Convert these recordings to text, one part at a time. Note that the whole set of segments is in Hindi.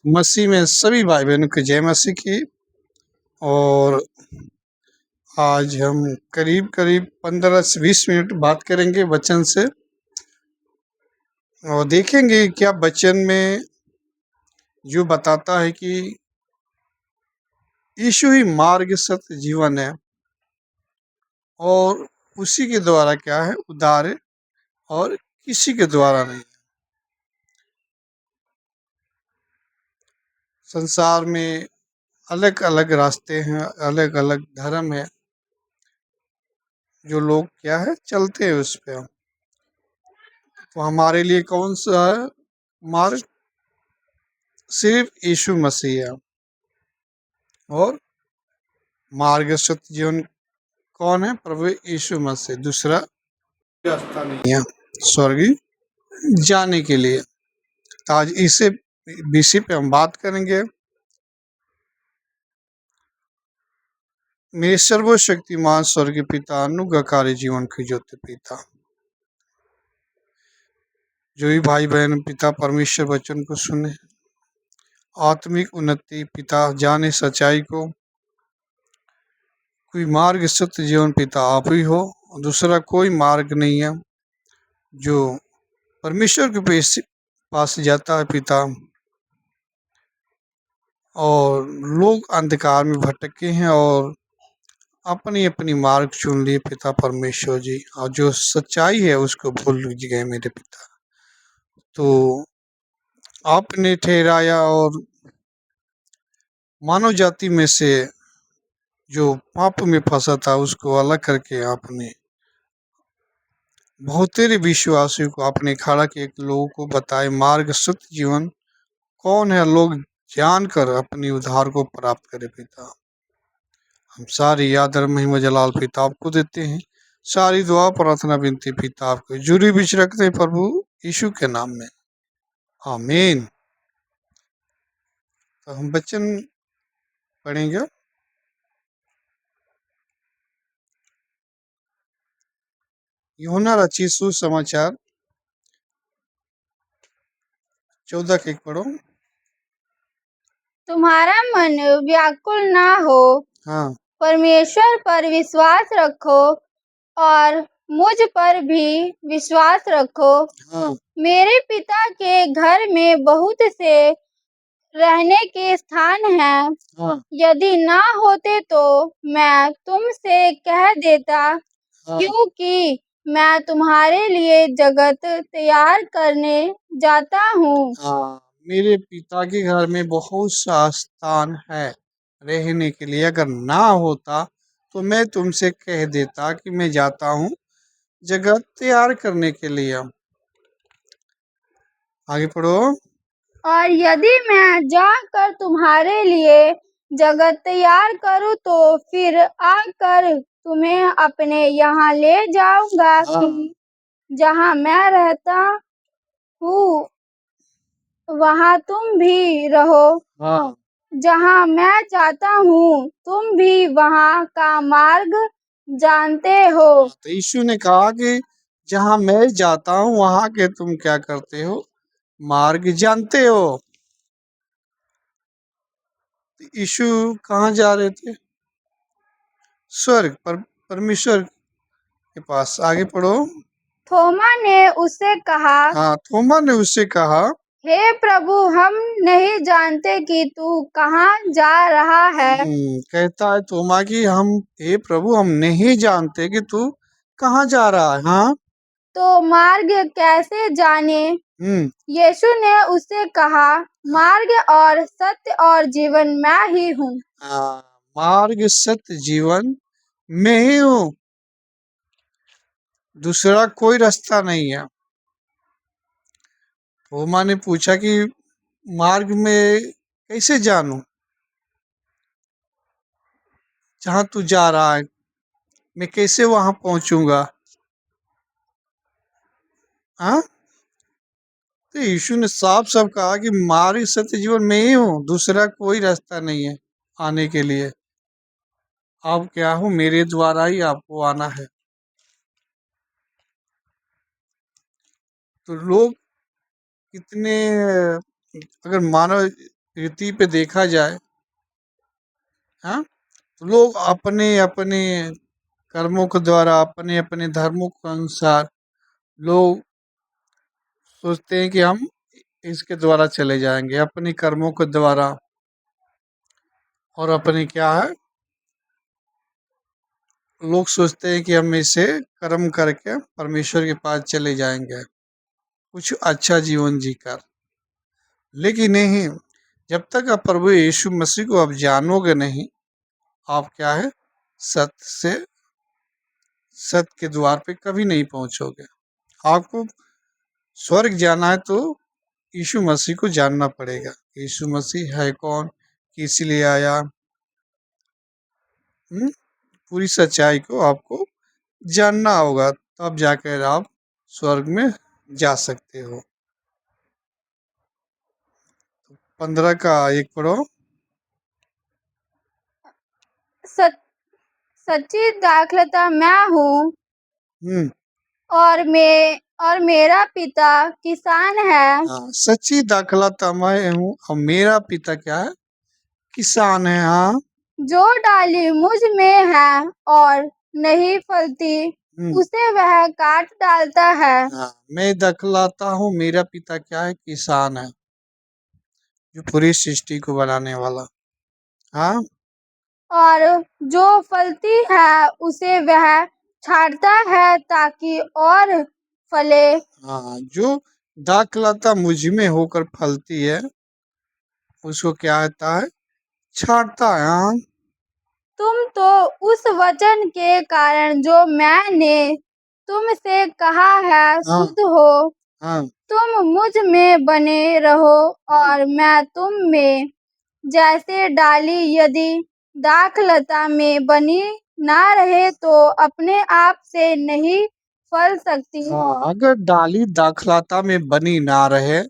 मसीह में सभी भाई बहनों की जय मसीह की। और आज हम करीब करीब 15 से 20 मिनट बात करेंगे वचन से और देखेंगे क्या वचन में जो बताता है कि यीशु ही मार्ग सत्य जीवन है और उसी के द्वारा क्या है उद्धार है और किसी के द्वारा नहीं। संसार में अलग अलग रास्ते हैं, अलग अलग धर्म है जो लोग क्या है चलते हैं उस पे। तो हमारे लिए कौन सा है मार्ग? सिर्फ यीशु मसीह है। और मार्ग सत्य जीवन कौन है? प्रभु यीशु मसीह। दूसरा रास्ता नहीं है स्वर्ग जाने के लिए। तो आज इसे विषय पे हम बात करेंगे। मेरे सर्वशक्तिमान स्वर्गीय पिता, अनुग्रहकारी जीवन की ज्योति पिता, जो भी भाई बहन पिता परमेश्वर वचन को सुने, आत्मिक उन्नति पिता जाने सच्चाई को, कोई मार्ग सत्य जीवन पिता आप ही हो, दूसरा कोई मार्ग नहीं है जो परमेश्वर के पास जाता है पिता। और लोग अंधकार में भटके हैं और अपनी अपनी मार्ग चुन लिए पिता परमेश्वर जी, और जो सच्चाई है उसको भूल गए मेरे पिता। तो आपने ठहराया और मानव जाति में से जो पाप में फंसा था उसको अलग करके आपने बहुत तेरे विश्वासियों को आपने खड़ा किया, लोगों को बताए मार्ग सत्य जीवन कौन है, लोग जानकर अपनी उद्धार को प्राप्त करे पिता। हम सारी याद और महिमा जलाल पिता आपको देते हैं, सारी दुआ प्रार्थना विनती पिता आपको जुड़ी बीच रखते हैं प्रभु यीशु के नाम में, आमीन। तो हम वचन पढ़ेंगे। यूहन्ना रचित सुसमाचार 14 के 1 पढ़ो। तुम्हारा मन व्याकुल ना हो, हाँ परमेश्वर पर विश्वास रखो और मुझ पर भी विश्वास रखो। हाँ मेरे पिता के घर में बहुत से रहने के स्थान हैं। हाँ यदि ना होते तो मैं तुमसे कह देता, हाँ क्योंकि मैं तुम्हारे लिए जगत तैयार करने जाता हूँ। हाँ। मेरे पिता के घर में बहुत सा स्थान है रहने के लिए, अगर ना होता तो मैं तुमसे कह देता कि मैं जाता हूँ जगह तैयार करने के लिए। आगे पढ़ो। और यदि मैं जाकर तुम्हारे लिए जगह तैयार करूँ तो फिर आकर तुम्हें अपने यहाँ ले जाऊंगा, हाँ कि जहाँ मैं रहता हूँ वहाँ तुम भी रहो। हाँ जहाँ मैं जाता हूँ तुम भी वहाँ का मार्ग जानते हो। तो यीशु ने कहा कि जहाँ मैं जाता हूँ वहाँ के तुम क्या करते हो? मार्ग जानते हो। तो यीशु कहाँ जा रहे थे? स्वर्ग पर, परमेश्वर के पास। आगे पढ़ो। थोमा ने उससे कहा, हाँ, थोमा ने उससे कहा, हे प्रभु, हम नहीं जानते कि तू कहाँ जा रहा है। कहता है थोमा कि हम, हे प्रभु, हम नहीं जानते कि तू कहाँ जा रहा है। हाँ तो मार्ग कैसे जाने? हम्म यीशु ने उससे कहा, मार्ग और सत्य और जीवन मैं ही हूँ। मार्ग सत्य जीवन मैं ही हूँ, दूसरा कोई रास्ता नहीं है। थोमा ने पूछा कि मार्ग में कैसे जानूं, जहाँ तू जा रहा है मैं कैसे वहां पहुंचूंगा? हाँ, तो यीशु ने साफ साफ कहा कि मार्ग सत्य जीवन में ही हूँ, दूसरा कोई रास्ता नहीं है आने के लिए। आप क्या हो? मेरे द्वारा ही आपको आना है। तो लोग कितने, अगर मानव पृथ्वी पे देखा जाए, हाँ, तो लोग अपने अपने कर्मों के द्वारा, अपने अपने धर्मों के अनुसार लोग सोचते हैं कि हम इसके द्वारा चले जाएंगे, अपने कर्मों के द्वारा, और अपने क्या है, लोग सोचते हैं कि हम इसे कर्म करके परमेश्वर के पास चले जाएंगे कुछ अच्छा जीवन जीकर। लेकिन नहीं, जब तक आप प्रभु यीशु मसीह को आप जानोगे नहीं, आप क्या है, सत्य से, सत्य के द्वार पे कभी नहीं पहुंचोगे। आपको स्वर्ग जाना है तो यीशु मसीह को जानना पड़ेगा। यीशु मसीह है कौन, किस लिए आया, पूरी सच्चाई को आपको जानना होगा, तब जाकर आप स्वर्ग में जा सकते हो। 15 का एक पढ़ो। सच्ची दाखलता मैं हूँ, हम्म और मेरा पिता किसान है। हाँ, सच्ची दाखलता मैं हूँ और मेरा पिता क्या है, किसान है। हाँ, जो डाली मुझ में है और नहीं फलती, उसे वह काट डालता है। हाँ, मैं दखलाता हूँ, मेरा पिता क्या है, किसान है, जो पूरी सृष्टि को बनाने वाला। हाँ, और जो फलती है उसे वह छांटता है ताकि और फले। हाँ, जो दाखलता मुझ में होकर फलती है उसको क्या होता है, छांटता है। हाँ, तुम तो उस वचन के कारण जो मैंने तुमसे कहा है शुद्ध हो। हाँ, तुम मुझ में बने रहो और मैं तुम में। जैसे डाली यदि दाखलता में बनी ना रहे तो अपने आप से नहीं फल सकती। हाँ, अगर डाली दाखलता में बनी ना रहे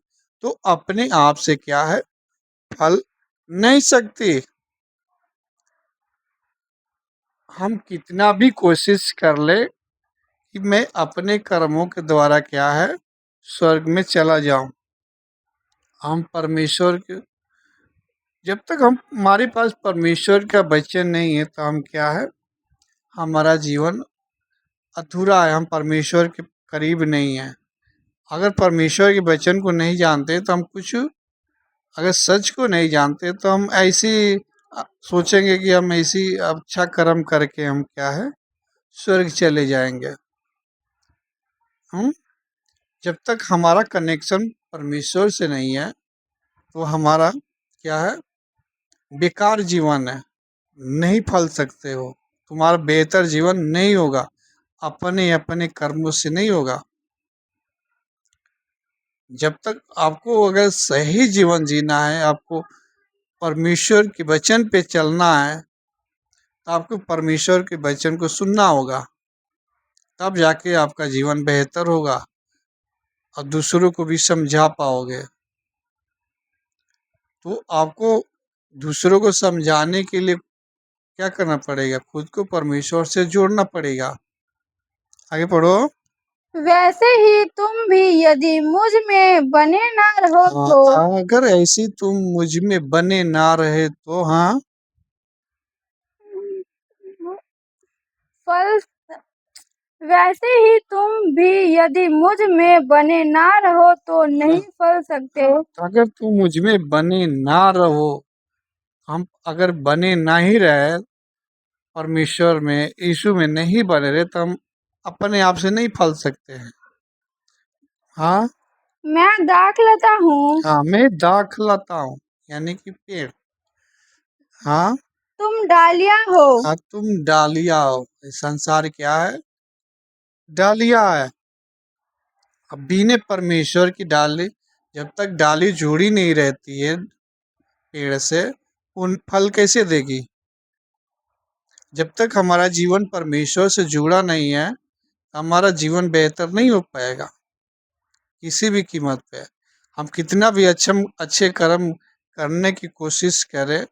तो अपने आप से क्या है, फल नहीं सकती। हम कितना भी कोशिश कर ले कि मैं अपने कर्मों के द्वारा क्या है, स्वर्ग में चला जाऊं, हम परमेश्वर के, जब तक हम हमारे पास परमेश्वर का वचन नहीं है तो हम क्या है, हमारा जीवन अधूरा है, हम परमेश्वर के करीब नहीं है। अगर परमेश्वर के वचन को नहीं जानते तो हम कुछ, अगर सच को नहीं जानते तो हम ऐसी सोचेंगे कि हम ऐसी अच्छा कर्म करके हम क्या है, स्वर्ग चले जाएंगे। हम जब तक हमारा कनेक्शन परमेश्वर से नहीं है तो हमारा क्या है, बेकार जीवन है, नहीं फल सकते हो, तुम्हारा बेहतर जीवन नहीं होगा, अपने अपने कर्मों से नहीं होगा। जब तक आपको अगर सही जीवन जीना है, आपको परमेश्वर के वचन पे चलना है, तो आपको परमेश्वर के वचन को सुनना होगा, तब जाके आपका जीवन बेहतर होगा और दूसरों को भी समझा पाओगे। तो आपको दूसरों को समझाने के लिए क्या करना पड़ेगा, खुद को परमेश्वर से जोड़ना पड़ेगा। आगे पढ़ो। वैसे ही तुम भी यदि मुझ में बने ना रहो हाँ, तो अगर ऐसी तुम मुझ में बने ना रहे तो, हाँ, फल वैसे ही तुम भी यदि मुझ में बने ना रहो तो नहीं फल सकते हो। अगर तुम मुझ में बने ना रहो, हम अगर बने ना ही रहे परमेश्वर में, यीशु में नहीं बने रहे, तो हम अपने आप से नहीं फल सकते हैं। हाँ, मैं दाखलता हूँ, हाँ, मैं दाखलता हूँ, यानी कि पेड़। हाँ, तुम डालियां हो। हाँ, तुम डालिया हो। ये संसार क्या है, डालिया है। अब बिना परमेश्वर की डाली, जब तक डाली जुड़ी नहीं रहती है पेड़ से, उन फल कैसे देगी। जब तक हमारा जीवन परमेश्वर से जुड़ा नहीं है, हमारा जीवन बेहतर नहीं हो पाएगा किसी भी कीमत पे। हम कितना भी अच्छे कर्म करने की कोशिश करें,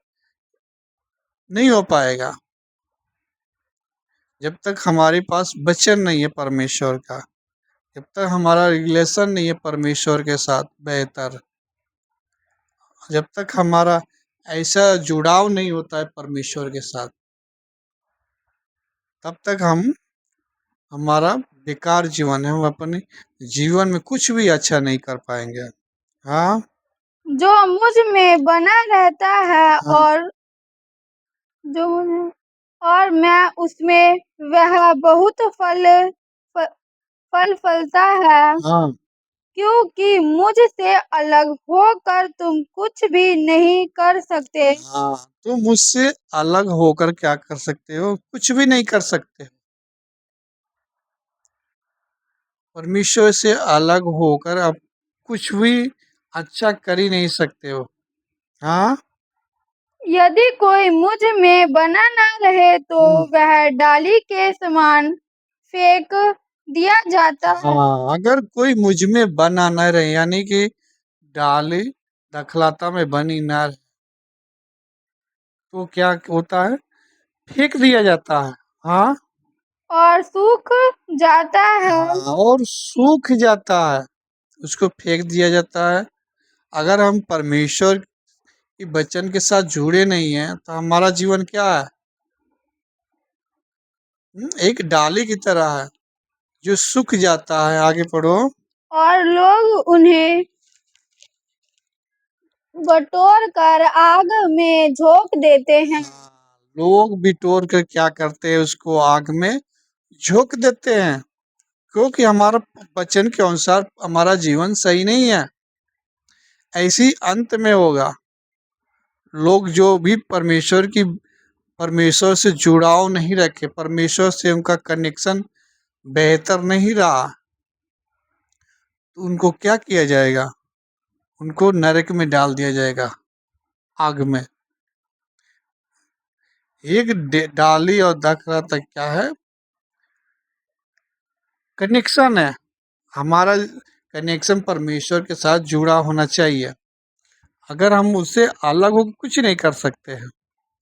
नहीं हो पाएगा जब तक हमारे पास वचन नहीं है परमेश्वर का, जब तक हमारा रिलेशन नहीं है परमेश्वर के साथ बेहतर। जब तक हमारा ऐसा जुड़ाव नहीं होता है परमेश्वर के साथ, तब तक हमारा बेकार जीवन है, हम अपने जीवन में कुछ भी अच्छा नहीं कर पाएंगे। हाँ जो मुझ में बना रहता है हाँ जो और मैं उसमें, वह बहुत फ- फल फलता है, हाँ क्योंकि मुझसे अलग होकर तुम कुछ भी नहीं कर सकते। हाँ, तुम मुझसे अलग होकर क्या कर सकते हो? कुछ भी नहीं कर सकते। परमेश्वर से अलग होकर आप कुछ भी अच्छा कर ही नहीं सकते हो। हाँ यदि कोई मुझ में बना ना रहे तो वह डाली के समान फेंक दिया जाता है। हाँ, अगर कोई मुझ में बना न रहे, यानी कि डाली दखलता में बनी न रहे, तो क्या होता है? फेंक दिया जाता है। हाँ और सूख जाता है। हाँ, और सूख जाता है, उसको फेंक दिया जाता है। अगर हम परमेश्वर के वचन के साथ जुड़े नहीं हैं तो हमारा जीवन क्या है? एक डाली की तरह है जो सूख जाता है। आगे पढ़ो। और लोग उन्हें बटोर कर आग में झोंक देते हैं। लोग बिटोर कर क्या करते हैं? उसको आग में झोंक देते हैं, क्योंकि हमारा वचन के अनुसार हमारा जीवन सही नहीं है। ऐसी अंत में होगा। लोग जो भी परमेश्वर से जुड़ाव नहीं रखे, परमेश्वर से उनका कनेक्शन बेहतर नहीं रहा, तो उनको क्या किया जाएगा? उनको नरक में डाल दिया जाएगा, आग में। एक डाली और दखरा तक क्या है? कनेक्शन है। हमारा कनेक्शन परमेश्वर के साथ जुड़ा होना चाहिए। अगर हम उससे अलग हो कुछ नहीं कर सकते हैं।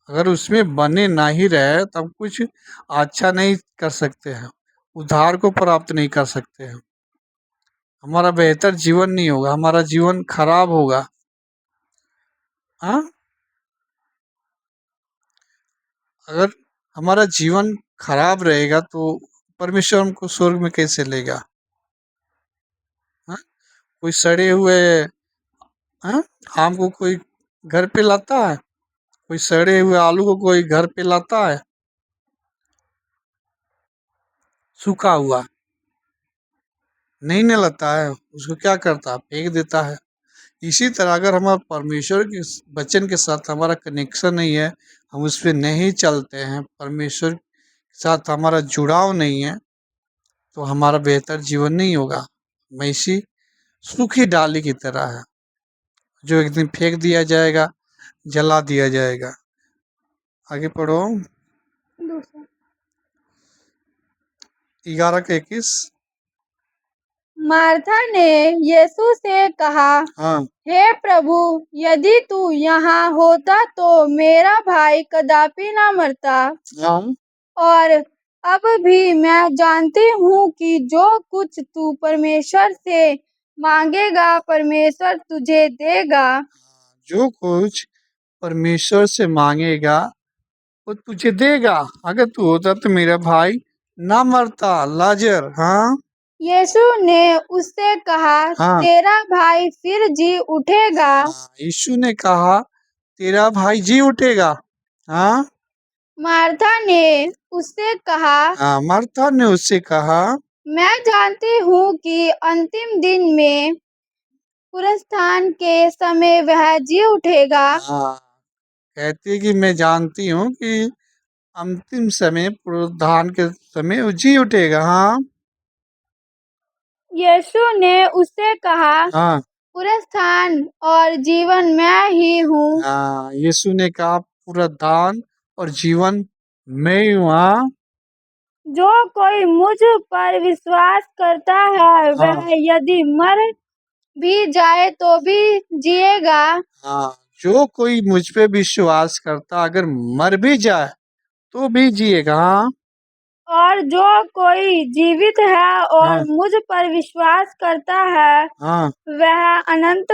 अगर उसमें बने ना ही रहे तो हम कुछ अच्छा नहीं कर सकते हैं, उद्धार को प्राप्त नहीं कर सकते हैं। हमारा बेहतर जीवन नहीं होगा, हमारा जीवन खराब होगा। हाँ, अगर हमारा जीवन खराब रहेगा तो परमेश्वर हमको स्वर्ग में कैसे लेगा? हाँ? कोई सड़े हुए हाँ आम को कोई घर पे लाता है? कोई सड़े हुए आलू को कोई घर पे लाता है? सूखा हुआ नहीं न लाता है, उसको क्या करता है? फेंक देता है। इसी तरह अगर हमारा परमेश्वर के वचन के साथ हमारा कनेक्शन नहीं है, हम उस पर नहीं चलते हैं, परमेश्वर के साथ हमारा जुड़ाव नहीं है, तो हमारा बेहतर जीवन नहीं होगा। वैसी सूखी डाली की तरह है, जो एक दिन फेंक दिया जाएगा, जला दिया जाएगा। आगे पढ़ो। दूसरा 11 के 21। मार्था ने यीशु से कहा, हाँ हे प्रभु, यदि तू यहाँ होता तो मेरा भाई कदापि न मरता। हाँ और अब भी मैं जानती हूँ कि जो कुछ तू परमेश्वर से मांगेगा परमेश्वर तुझे देगा। जो कुछ परमेश्वर से मांगेगा वो तुझे देगा। अगर तू होता तो मेरा भाई ना मरता, लाजर। हाँ यीशु ने उससे कहा, हाँ तेरा भाई फिर जी उठेगा। यीशु ने कहा तेरा भाई जी उठेगा। हाँ मार्था ने उससे कहा, हाँ, मार्था ने उससे कहा मैं जानती हूँ कि अंतिम दिन में पुनरुत्थान के समय वह जी उठेगा। हाँ, कहती कि मैं जानती हूँ कि अंतिम समय पुनरुत्थान के समय वो जी उठेगा। हाँ यीशु ने उससे कहा, हाँ पुनरुत्थान और जीवन मैं ही हूँ। हाँ, यीशु ने कहा पुनरुत्थान और जीवन मैं ही हूँ। हाँ जो कोई मुझ पर विश्वास करता है हाँ वह यदि मर भी जाए तो भी जिएगा। हाँ, जो कोई मुझ पे विश्वास करता अगर मर भी जाए तो भी जिएगा। हाँ और जो कोई जीवित है और हाँ मुझ पर विश्वास करता है हाँ वह अनंत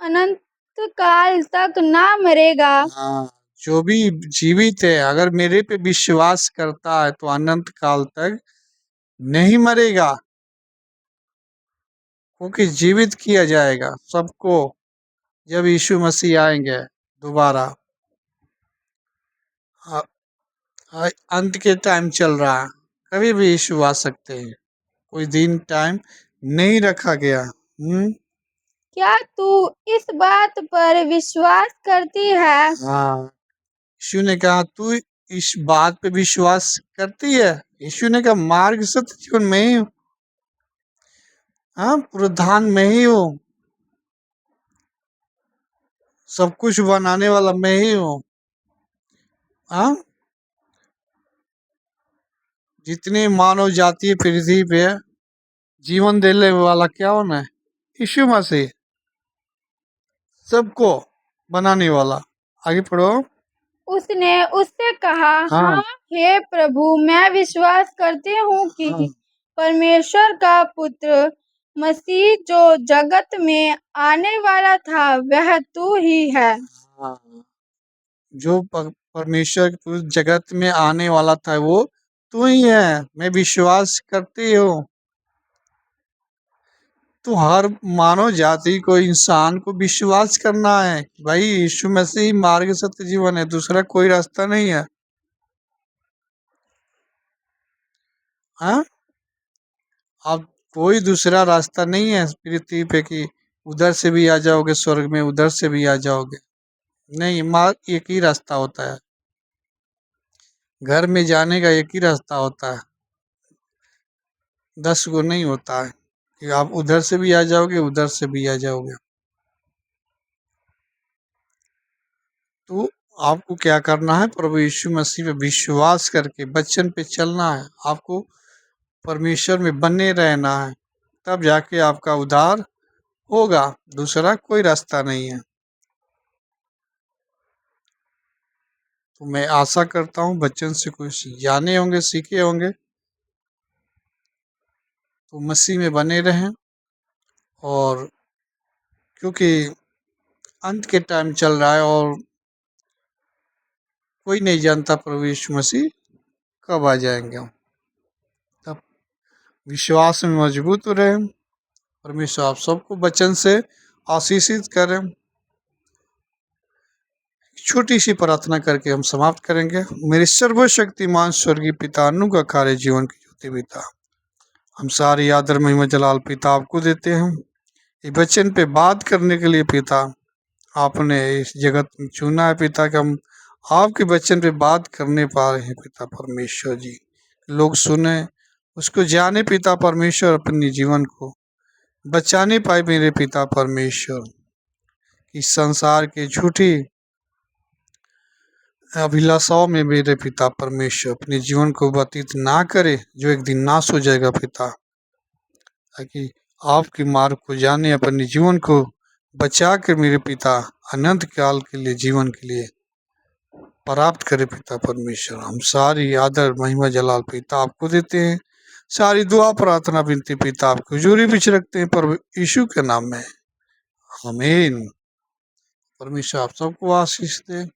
अनंत काल तक ना मरेगा। हाँ, जो भी जीवित है अगर मेरे पे विश्वास करता है तो अनंत काल तक नहीं मरेगा, क्योंकि जीवित किया जाएगा सबको जब यीशु मसीह आएंगे दोबारा। आ- अंत के टाइम चल रहा है, कभी भी यीशु आ सकते हैं, कोई दिन टाइम नहीं रखा गया। क्या तू इस बात पर विश्वास करती है? हाँ, यीशु ने कहा तू इस बात पे विश्वास करती है? यीशु ने कहा मार्ग सत्य जीवन में ही हूँ, हाँ पुरुषान में ही हूँ, सब कुछ बनाने वाला मैं ही हूँ। हाँ, जितनी मानव जाति है पृथ्वी पे जीवन देने वाला क्या होना है? यीशु मसीह, सबको बनाने वाला। आगे पढ़ो। उसने उससे कहा, हाँ हाँ हे प्रभु, मैं विश्वास करती हूँ कि हाँ परमेश्वर का पुत्र मसीह जो जगत में आने वाला था वह तू ही है। हाँ, जो परमेश्वर के पूरे जगत में आने वाला था वो तू ही है, मैं विश्वास करती हूँ। तो हर मानव जाति को, इंसान को विश्वास करना है कि भाई यीशु मसीह मार्ग सत्य जीवन है, दूसरा कोई रास्ता नहीं है। हाँ, अब कोई दूसरा रास्ता नहीं है पृथ्वी पे कि उधर से भी आ जाओगे स्वर्ग में, उधर से भी आ जाओगे, नहीं। मार्ग एक ही रास्ता होता है, घर में जाने का एक ही रास्ता होता है, 10 गो नहीं होता है कि आप उधर से भी आ जाओगे उधर से भी आ जाओगे। तो आपको क्या करना है? प्रभु यीशु मसीह पे विश्वास करके वचन पे चलना है, आपको परमेश्वर में बने रहना है, तब जाके आपका उद्धार होगा, दूसरा कोई रास्ता नहीं है। तो मैं आशा करता हूँ वचन से कुछ जाने होंगे, सीखे होंगे। तो मसीह में बने रहें, और क्योंकि अंत के टाइम चल रहा है और कोई नहीं जानता प्रभु यीशु मसीह कब आ जाएंगे। तब विश्वास में मजबूत रहें। परमेश्वर आप सबको वचन से आशीषित करें। छोटी सी प्रार्थना करके हम समाप्त करेंगे। मेरे सर्वशक्तिमान स्वर्गीय पिता, अनुग्रह कार्य जीवन की ज्योति पिता, हम सारी आदर महिमा जलाल पिता आपको देते हैं। ये वचन पे बात करने के लिए पिता आपने इस जगत में चुना है पिता, कि हम आपके वचन पे बात करने पा रहे हैं पिता परमेश्वर जी। लोग सुने, उसको जाने पिता परमेश्वर, अपने जीवन को बचाने पाए मेरे पिता परमेश्वर। इस संसार के झूठी अभिलाषाओं में मेरे पिता परमेश्वर अपने जीवन को व्यतीत ना करे, जो एक दिन नाश हो जाएगा पिता, ताकि आपके मार्ग को जाने, अपने जीवन को बचा कर मेरे पिता अनंत काल के लिए, जीवन के लिए प्राप्त करे पिता परमेश्वर। हम सारी आदर महिमा जलाल पिता आपको देते हैं, सारी दुआ प्रार्थना विनती पिता आपको हजूरी बीच रखते हैं प्रभु यीशु के नाम में, आमीन। परमेश्वर आप सबको आशीष दे।